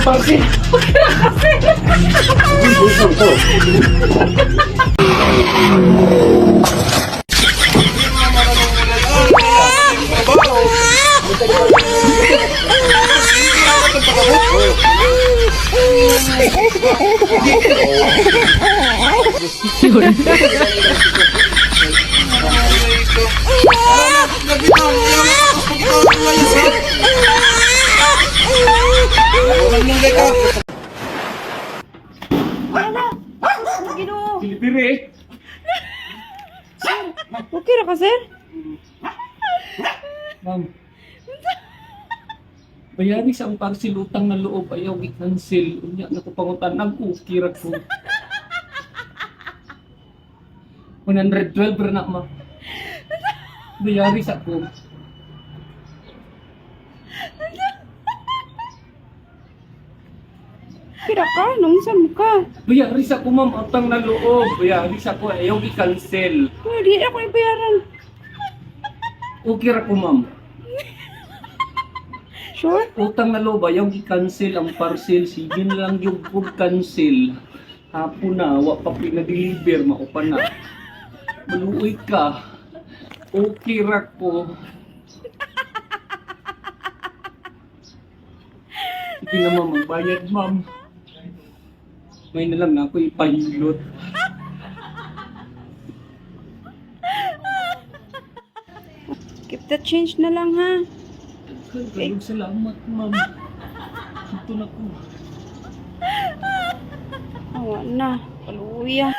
parcel. Busog to. Pilipiri. Okay ra ka, sir? Ma'am. Bayani sa ang parcel utang na loob ayaw i-cancel. Unya na ko pangutan ang ukira ko. 112 ra na, ma'am. Bayani sa ko. Kira ka? Nungsan mo ka? Bayani sa ko, ma'am, utang na loob. Bayani sa ko ayaw i-cancel. Hindi ako ibayaran. Ukira ko, ma'am. Sure? Utang na loob ayaw i-cancel ang parcel. Sige na lang yung food cancel. Hapon na, wa pa pinadeliver, maupa na. Maluoy ka. Okay ra ko. Sige na, ma'am, magbayad, ma'am. May na lang ako ipahilot. Keep the change na lang, ha? Galog salamat, ma'am. Ito na ko. Awa na. Paluya.